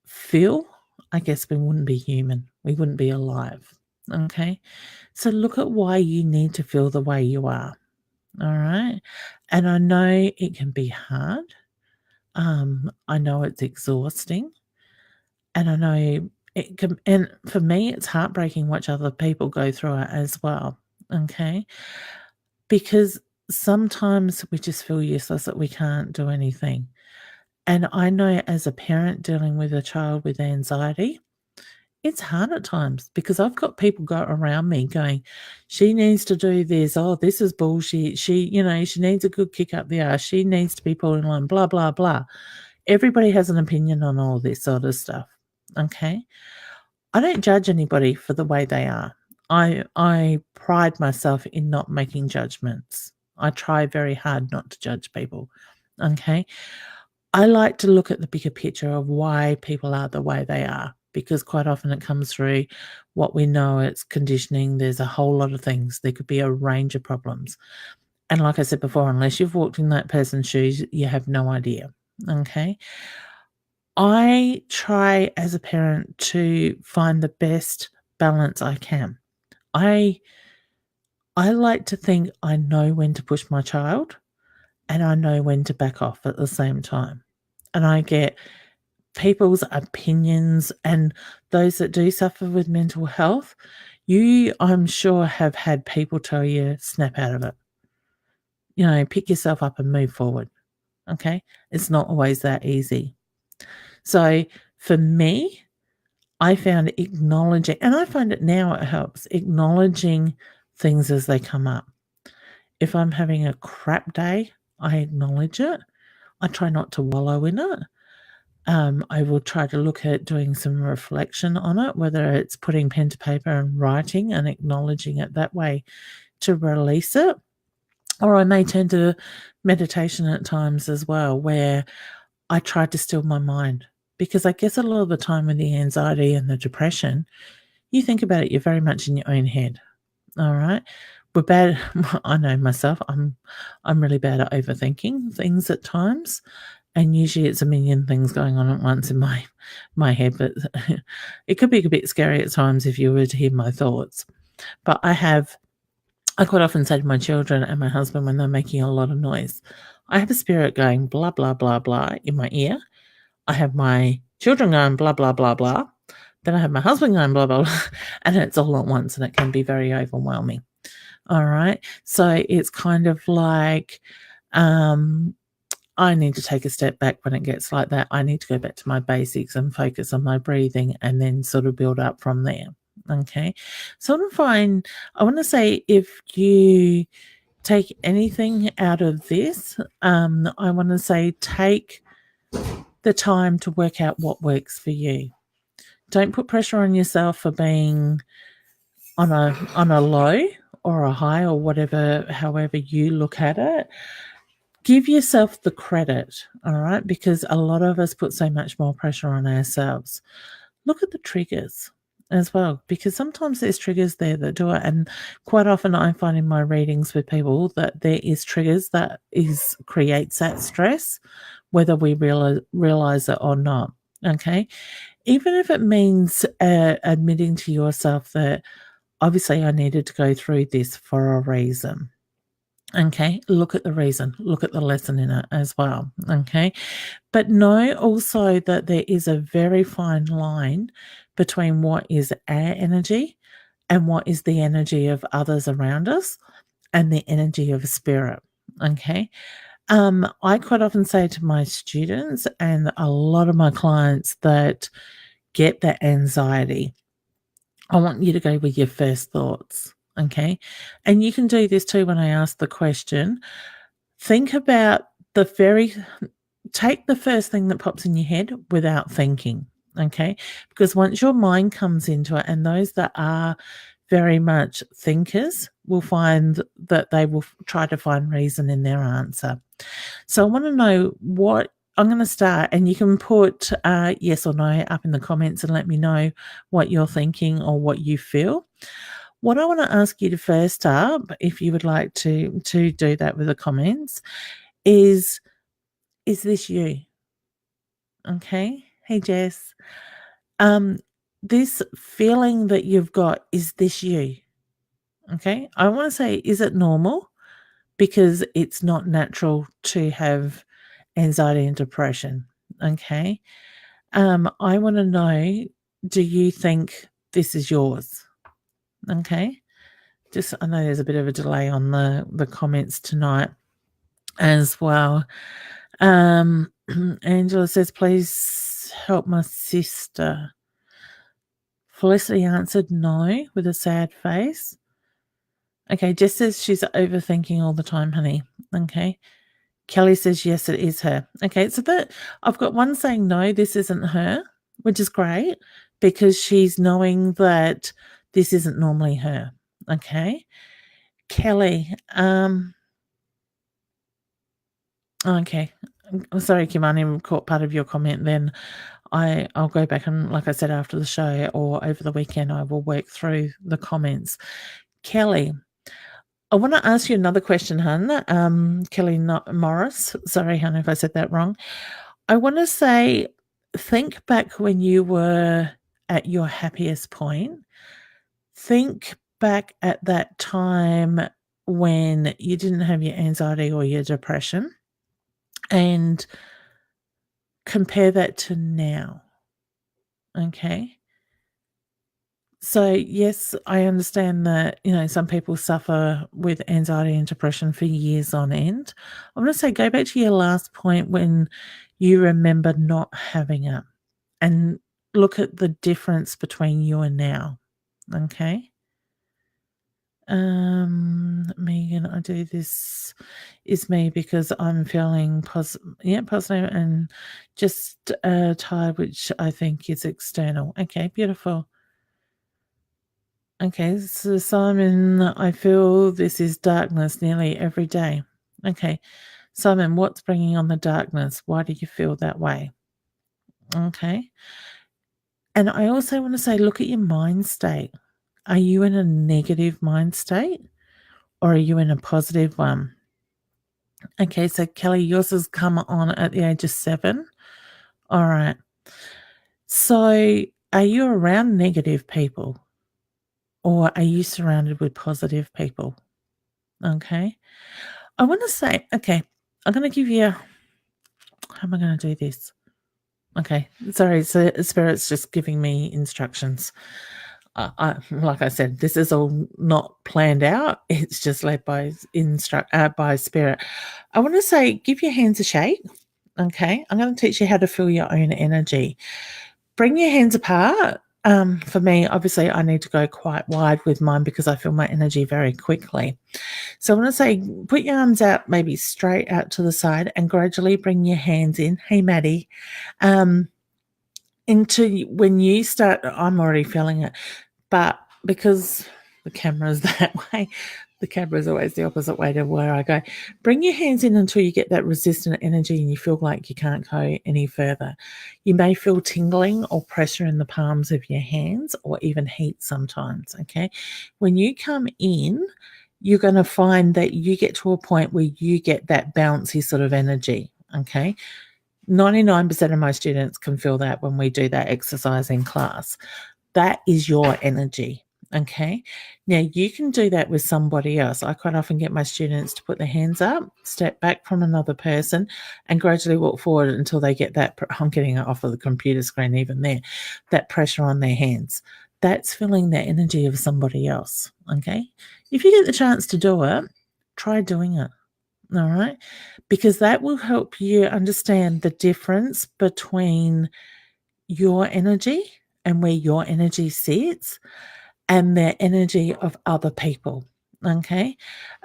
feel, I guess we wouldn't be human. We wouldn't be alive. Okay. So look at why you need to feel the way you are. All right. And I know it can be hard. I know it's exhausting, and I know it can, and for me, it's heartbreaking watch other people go through it as well, okay? Because sometimes we just feel useless that we can't do anything. And I know as a parent dealing with a child with anxiety, it's hard at times because I've got people go around me going, "She needs to do this. Oh, this is bullshit. She needs a good kick up the arse. She needs to be pulled in line, blah, blah, blah." Everybody has an opinion on all this sort of stuff, okay? I don't judge anybody for the way they are. I pride myself in not making judgments. I try very hard not to judge people, okay? I like to look at the bigger picture of why people are the way they are, because quite often it comes through what we know, it's conditioning, there's a whole lot of things. There could be a range of problems. And like I said before, unless you've walked in that person's shoes, you have no idea, okay? I try as a parent to find the best balance I can. I I like to think I know when to push my child and I know when to back off at the same time. And I get people's opinions and those that do suffer with mental health, you, I'm sure, have had people tell you, "Snap out of it." Pick yourself up and move forward, okay? It's not always that easy. So, for me, I found acknowledging, and I find it now it helps, acknowledging things as they come up. If I'm having a crap day, I acknowledge it. I try not to wallow in it. I will try to look at doing some reflection on it, whether it's putting pen to paper and writing and acknowledging it that way to release it. Or I may turn to meditation at times as well, where I try to still my mind. Because I guess a lot of the time with the anxiety and the depression, you think about it, you're very much in your own head. All right. We're bad. I know myself. I'm really bad at overthinking things at times. And usually it's a million things going on at once in my head, but it could be a bit scary at times if you were to hear my thoughts. But I quite often say to my children and my husband when they're making a lot of noise, I have a spirit going blah, blah, blah, blah in my ear. I have my children going blah, blah, blah, blah. Then I have my husband going blah, blah, blah, and it's all at once and it can be very overwhelming. All right. So it's kind of like, I need to take a step back when it gets like that. I need to go back to my basics and focus on my breathing and then sort of build up from there. Okay. So I want to say if you take anything out of this, I want to say take the time to work out what works for you. Don't put pressure on yourself for being on a low or a high or whatever, however you look at it. Give yourself the credit, all right? Because a lot of us put so much more pressure on ourselves. Look at the triggers as well, because sometimes there's triggers there that do it. And quite often I find in my readings with people that there is triggers that creates that stress, whether we realize it or not. Okay. Even if it means admitting to yourself that obviously I needed to go through this for a reason. Okay, look at the reason, look at the lesson in it as well. Okay, but know also that there is a very fine line between what is our energy and what is the energy of others around us and the energy of spirit. Okay, I quite often say to my students and a lot of my clients that get that anxiety, I want you to go with your first thoughts. Okay. And you can do this too when I ask the question. Think about take the first thing that pops in your head without thinking. Okay. Because once your mind comes into it, and those that are very much thinkers will find that they will try to find reason in their answer. So I want to know what I'm going to start, and you can put yes or no up in the comments and let me know what you're thinking or what you feel. What I want to ask you to first up, if you would like to do that with the comments, is this you? Okay. Hey Jess. This feeling that you've got, is this you? Okay. I want to say, is it normal? Because it's not natural to have anxiety and depression, okay? I wanna know, do you think this is yours? Okay? Just I know there's a bit of a delay on the comments tonight as well. Angela says, "Please help my sister." Felicity answered, "No," with a sad face. Okay, Jess says she's overthinking all the time, honey. Okay. Kelly says, "Yes, it is her." Okay, so that I've got one saying, "No, this isn't her," which is great because she's knowing that this isn't normally her. Okay. Kelly, okay. I'm sorry, Kim, I never caught part of your comment then. I'll go back and, like I said, after the show or over the weekend, I will work through the comments. Kelly, I want to ask you another question, hun. Kelly Morris. Sorry, hun, if I said that wrong. I want to say, think back when you were at your happiest point. Think back at that time when you didn't have your anxiety or your depression and compare that to now. Okay. So, yes, I understand that, some people suffer with anxiety and depression for years on end. I want to say, go back to your last point when you remember not having it and look at the difference between you and now. Okay. Megan, I do this is me because I'm feeling positive and just tired, which I think is external. Okay, beautiful. Okay, so Simon, I feel this is darkness nearly every day. Okay, Simon, what's bringing on the darkness? Why do you feel that way? Okay. And I also want to say, look at your mind state. Are you in a negative mind state or are you in a positive one? Okay, so Kelly, yours has come on at the age of 7. All right. So are you around negative people or are you surrounded with positive people? Okay. I want to say, okay, I'm going to give you, how am I going to do this? Okay, sorry, so Spirit's just giving me instructions. Like I said, this is all not planned out. It's just led by by Spirit. I want to say, give your hands a shake. Okay, I'm going to teach you how to feel your own energy. Bring your hands apart. For me, obviously, I need to go quite wide with mine because I feel my energy very quickly. So I want to say, put your arms out, maybe straight out to the side, and gradually bring your hands in. Hey, Maddie. Into when you start, I'm already feeling it, but because the camera's that way, the camera is always the opposite way to where I go. Bring your hands in until you get that resistant energy and you feel like you can't go any further. You may feel tingling or pressure in the palms of your hands or even heat sometimes, okay? When you come in, you're going to find that you get to a point where you get that bouncy sort of energy, okay? 99% of my students can feel that when we do that exercise in class. That is your energy. Okay. Now you can do that with somebody else. I quite often get my students to put their hands up, step back from another person, and gradually walk forward until they get that. I'm getting it off of the computer screen, even there, that pressure on their hands. That's feeling the energy of somebody else. Okay. If you get the chance to do it, try doing it. All right. Because that will help you understand the difference between your energy and where your energy sits and the energy of other people. Okay.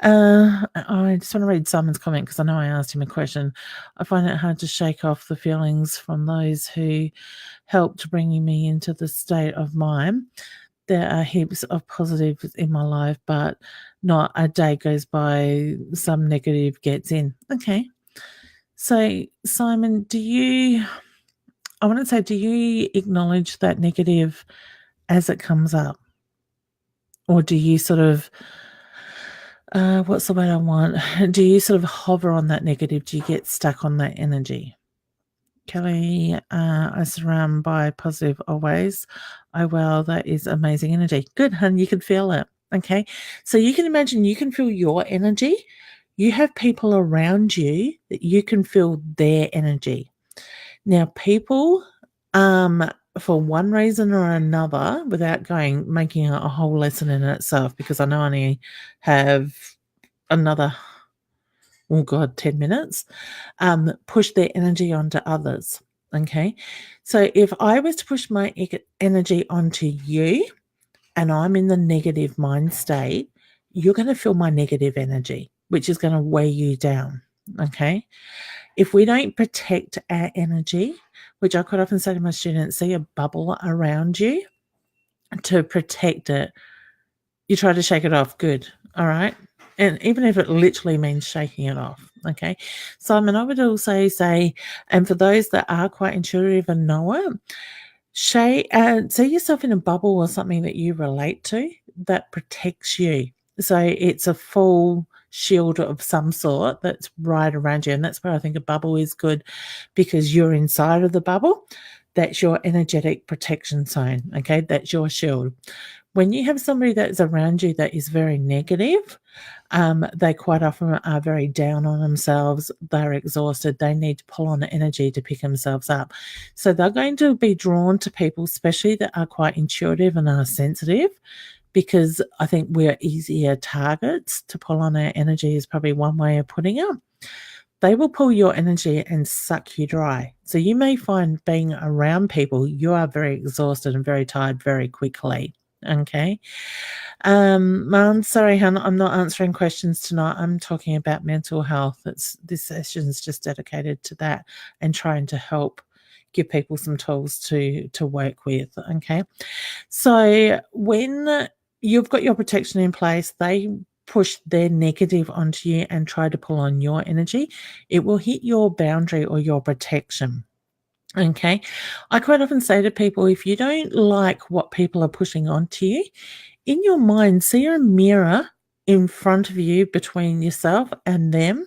I just want to read Simon's comment because I know I asked him a question. I find it hard to shake off the feelings from those who helped bringing me into the state of mind. There are heaps of positives in my life, but not a day goes by some negative gets in. Okay. So, Simon, I want to say, do you acknowledge that negative as it comes up? Or do you sort of, what's the word I want? Do you sort of hover on that negative? Do you get stuck on that energy? Kelly, I surround by positive always. Oh, wow, that is amazing energy. Good, hun, you can feel it. Okay. So you can imagine you can feel your energy. You have people around you that you can feel their energy. Now, people, for one reason or another, without making a whole lesson in itself, because I know I only have another, oh God, 10 minutes, push their energy onto others. Okay. So if I was to push my energy onto you and I'm in the negative mind state, you're going to feel my negative energy, which is going to weigh you down. Okay. If we don't protect our energy, which I quite often say to my students, see a bubble around you to protect it. You try to shake it off. Good. All right. And even if it literally means shaking it off. Okay. Simon, I would also say, and for those that are quite intuitive and know it, see yourself in a bubble or something that you relate to that protects you. So it's a full shield of some sort that's right around you. And that's where I think a bubble is good, because you're inside of the bubble. That's your energetic protection zone. Okay. That's your shield. When you have somebody that's around you that is very negative, they quite often are very down on themselves. They're exhausted. They need to pull on energy to pick themselves up. So they're going to be drawn to people, especially that are quite intuitive and are sensitive, because I think we're easier targets to pull on our energy, is probably one way of putting it. They will pull your energy and suck you dry. So you may find being around people, you are very exhausted and very tired very quickly. Okay. I'm sorry, hon, I'm not answering questions tonight. I'm talking about mental health. This session is just dedicated to that and trying to help give people some tools to work with. Okay. So when you've got your protection in place, they push their negative onto you and try to pull on your energy. It will hit your boundary or your protection. Okay. I quite often say to people, if you don't like what people are pushing onto you, in your mind, see a mirror in front of you between yourself and them,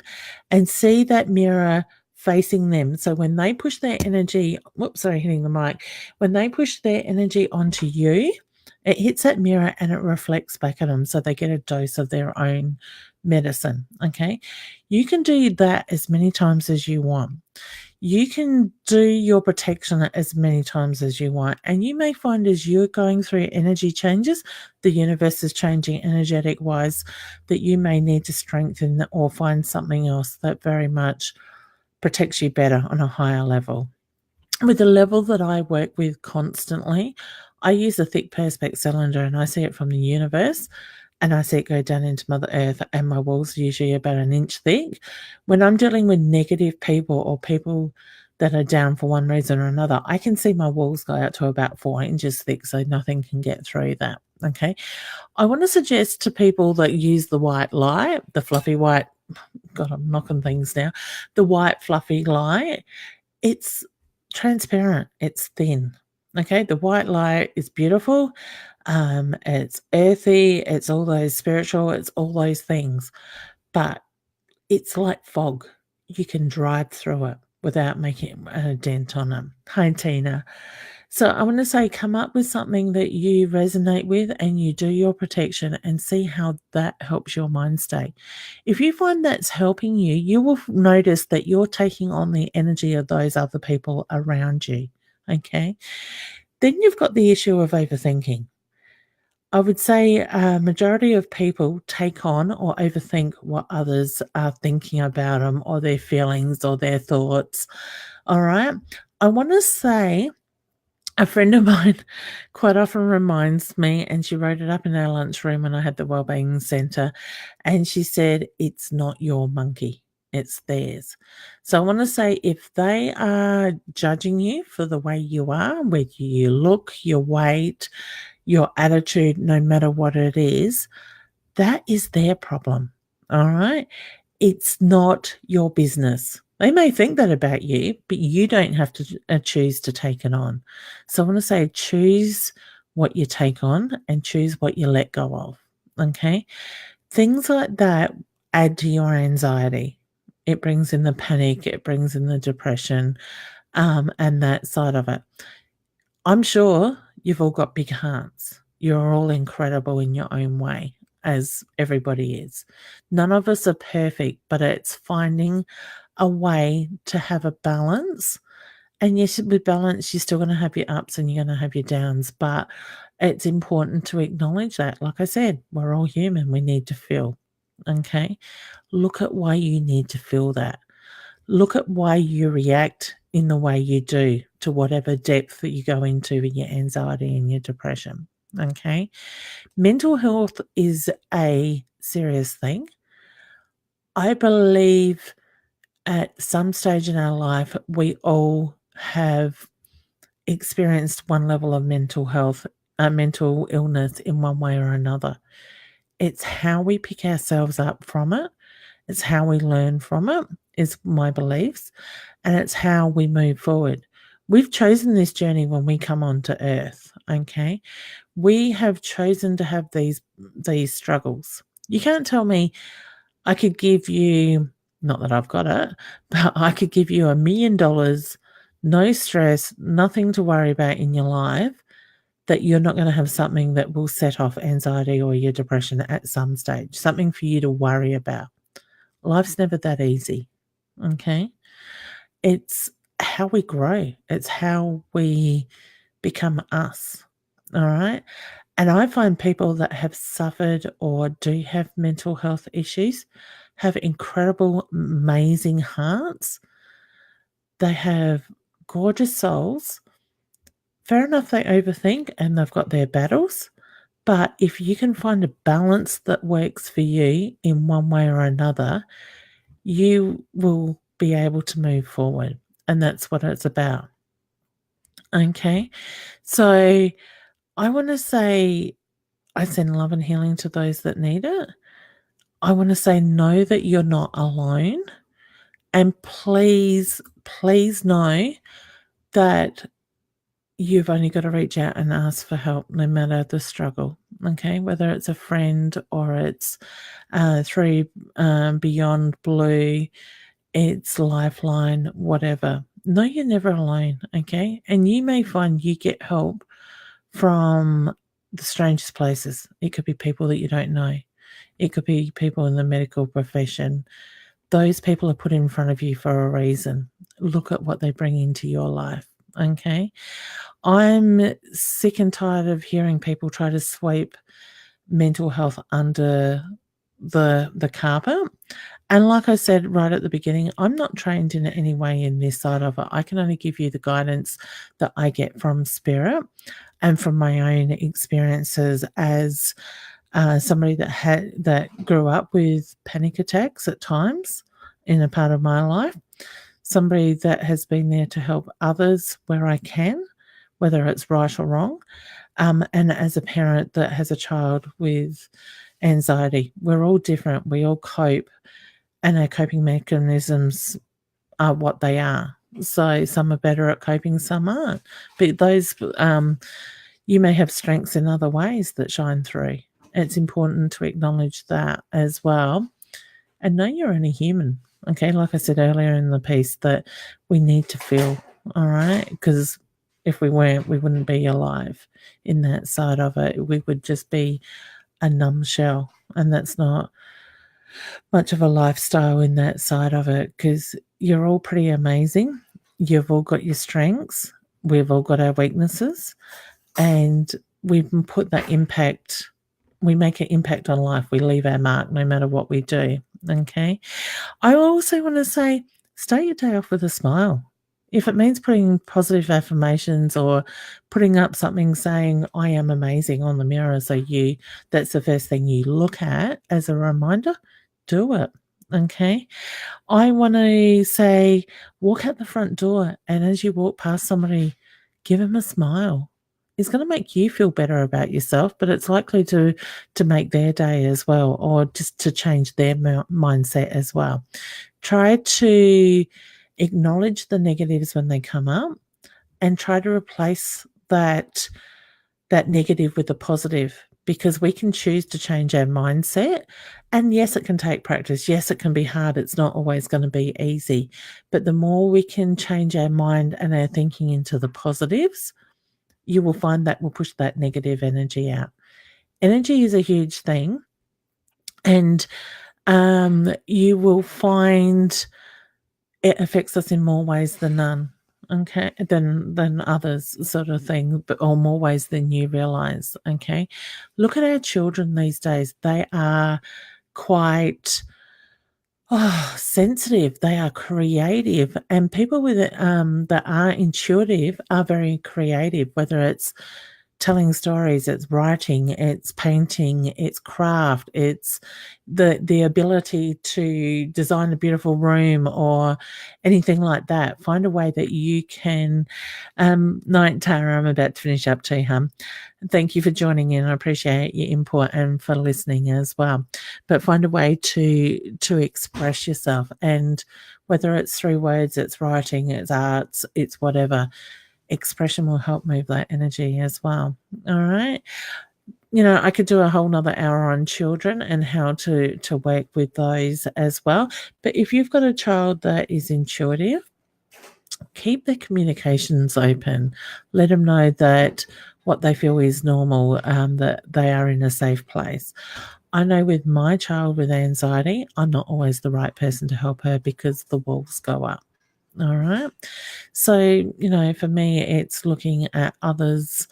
and see that mirror facing them. So when they push their energy, whoops, sorry, hitting the mic. When they push their energy onto you, it hits that mirror and it reflects back at them. So they get a dose of their own medicine. Okay. You can do that as many times as you want. You can do your protection as many times as you want. And you may find as you're going through energy changes, the universe is changing energetic wise, that you may need to strengthen or find something else that very much protects you better on a higher level. With the level that I work with constantly, I use a thick perspex cylinder and I see it from the universe. And I see it go down into Mother Earth, and my walls are usually about an inch thick. When I'm dealing with negative people or people that are down for one reason or another, I can see my walls go out to about 4 inches thick, so nothing can get through that. Okay. I want to suggest to people that use the white light, the fluffy white, God, I'm knocking things now, the white fluffy light, it's transparent, it's thin. Okay, the white light is beautiful. It's earthy, it's all those spiritual, it's all those things, but it's like fog. You can drive through it without making a dent on it. Hi, Tina. So I want to say, come up with something that you resonate with and you do your protection and see how that helps your mind state. If you find that's helping you, you will notice that you're taking on the energy of those other people around you. Okay. Then you've got the issue of overthinking. I would say a majority of people take on or overthink what others are thinking about them or their feelings or their thoughts. All right. I want to say a friend of mine quite often reminds me, and she wrote it up in our lunchroom when I had the Wellbeing Centre, and she said, "It's not your monkey, it's theirs." So I want to say, if they are judging you for the way you are, whether you look, your weight, your attitude, no matter what it is, that is their problem. All right. It's not your business. They may think that about you, but you don't have to choose to take it on. So I want to say, choose what you take on and choose what you let go of. Okay. Things like that add to your anxiety. It brings in the panic, it brings in the depression, and that side of it. I'm sure you've all got big hearts. You're all incredible in your own way. as everybody is. None of us are perfect, but it's finding a way to have a balance. And yes, with balance, you're still going to have your ups and you're going to have your downs, but it's important to acknowledge that. Like I said, we're all human. We need to feel. Okay. Look at why you need to feel that. Look at why you react in the way you do to whatever depth that you go into with your anxiety and your depression. Okay. Mental health is a serious thing. I believe at some stage in our life, we all have experienced one level of mental illness in one way or another. It's how we pick ourselves up from it. It's how we learn from it, is my beliefs, and it's how we move forward. We've chosen this journey when we come onto earth, okay? We have chosen to have these struggles. You can't tell me I could give you, not that I've got it, but I could give you $1 million, no stress, nothing to worry about in your life, that you're not going to have something that will set off anxiety or your depression at some stage, something for you to worry about. Life's never that easy, okay? It's how we grow. It's how we become us, all right? And I find people that have suffered or do have mental health issues have incredible, amazing hearts. They have gorgeous souls. Fair enough, they overthink and they've got their battles. But if you can find a balance that works for you in one way or another, you will be able to move forward. And that's what it's about. Okay. So I want to say I send love and healing to those that need it. I want to say know that you're not alone. And please, please know that you've only got to reach out and ask for help no matter the struggle, okay? Whether it's a friend or it's through Beyond Blue, it's Lifeline, whatever. No, you're never alone, okay? And you may find you get help from the strangest places. It could be people that you don't know. It could be people in the medical profession. Those people are put in front of you for a reason. Look at what they bring into your life, okay? I'm sick and tired of hearing people try to sweep mental health under the carpet. And like I said right at the beginning, I'm not trained in any way in this side of it. I can only give you the guidance that I get from spirit and from my own experiences as somebody that grew up with panic attacks at times in a part of my life, somebody that has been there to help others where I can, whether it's right or wrong, and as a parent that has a child with anxiety. We're all different. We all cope, and our coping mechanisms are what they are. So some are better at coping, some aren't. But those, you may have strengths in other ways that shine through. It's important to acknowledge that as well. And know you're only human. Okay, like I said earlier in the piece, that we need to feel, all right? Because if we weren't, we wouldn't be alive in that side of it. We would just be a numb shell. And that's not much of a lifestyle in that side of it, because you're all pretty amazing. You've all got your strengths. We've all got our weaknesses. And we put that impact, we make an impact on life. We leave our mark no matter what we do. Okay. I also want to say, start your day off with a smile. If it means putting positive affirmations or putting up something saying, I am amazing on the mirror, so that's the first thing you look at as a reminder, do it. Okay. I want to say, walk out the front door, and as you walk past somebody, give them a smile. It's going to make you feel better about yourself, but it's likely to make their day as well, or just to change their mindset as well. Try to acknowledge the negatives when they come up, and try to replace that negative with a positive, because we can choose to change our mindset. And yes, it can take practice. Yes, it can be hard. It's not always going to be easy. But the more we can change our mind and our thinking into the positives, you will find that will push that negative energy out. Energy is a huge thing. And you will find it affects us in more ways than none, okay, than others, sort of thing, but or more ways than you realize. Okay, look at our children these days. They are quite sensitive. They are creative, and people with it that are intuitive are very creative, whether it's telling stories, it's writing, it's painting, it's craft, it's the ability to design a beautiful room or anything like that. Find a way that you can. Night, Tara, I'm about to finish up too, hum. Thank you for joining in. I appreciate your input and for listening as well. But find a way to express yourself, and whether it's through words, it's writing, it's arts, it's whatever, expression will help move that energy as well. All right. You know, I could do a whole nother hour on children and how to work with those as well. But if you've got a child that is intuitive, keep their communications open. Let them know that what they feel is normal, that they are in a safe place. I know with my child with anxiety, I'm not always the right person to help her because the walls go up. All right. So, you know, for me, it's looking at others,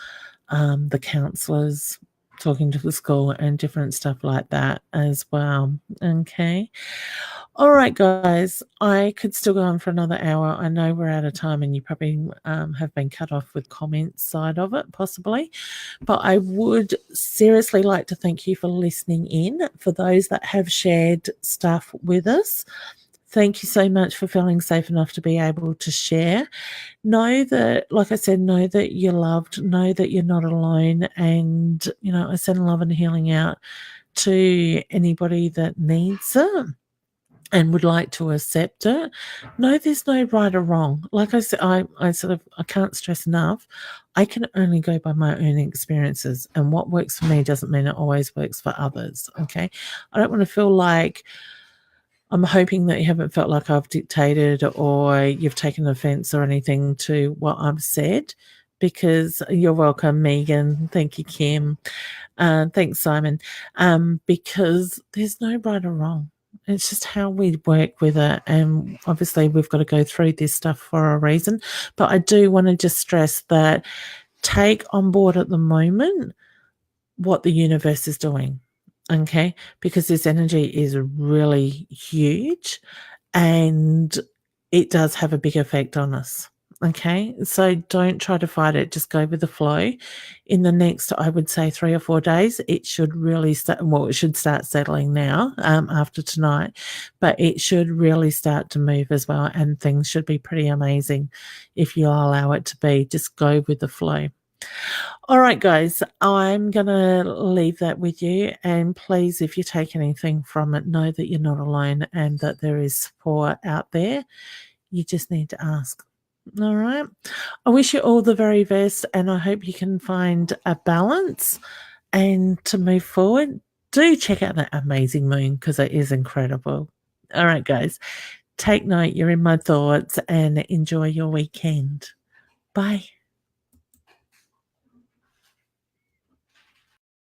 the counsellors, talking to the school, and different stuff like that as well. Okay. All right, guys, I could still go on for another hour. I know we're out of time and you probably have been cut off with comments side of it, possibly. But I would seriously like to thank you for listening in. For those that have shared stuff with us, thank you so much for feeling safe enough to be able to share. Know that, like I said, know that you're loved, know that you're not alone. And, you know, I send love and healing out to anybody that needs it and would like to accept it. No, there's no right or wrong. Like I said, I can't stress enough. I can only go by my own experiences, and what works for me doesn't mean it always works for others. Okay. I don't want to feel like, I'm hoping that you haven't felt like I've dictated or you've taken offense or anything to what I've said, because you're welcome, Megan. Thank you, Kim. Thanks, Simon. Because there's no right or wrong. It's just how we work with it. And obviously, we've got to go through this stuff for a reason. But I do want to just stress that take on board at the moment what the universe is doing. Okay. Because this energy is really huge and it does have a big effect on us. Okay. So don't try to fight it. Just go with the flow. In the next, I would say 3 or 4 days, it should really start. Well, it should start settling now after tonight, but it should really start to move as well. And things should be pretty amazing if you allow it to be. Just go with the flow. All right, guys, I'm going to leave that with you. And please, if you take anything from it, know that you're not alone and that there is support out there. You just need to ask. All right. I wish you all the very best, and I hope you can find a balance and to move forward. Do check out that amazing moon because it is incredible. All right, guys, take note. You're in my thoughts and enjoy your weekend. Bye.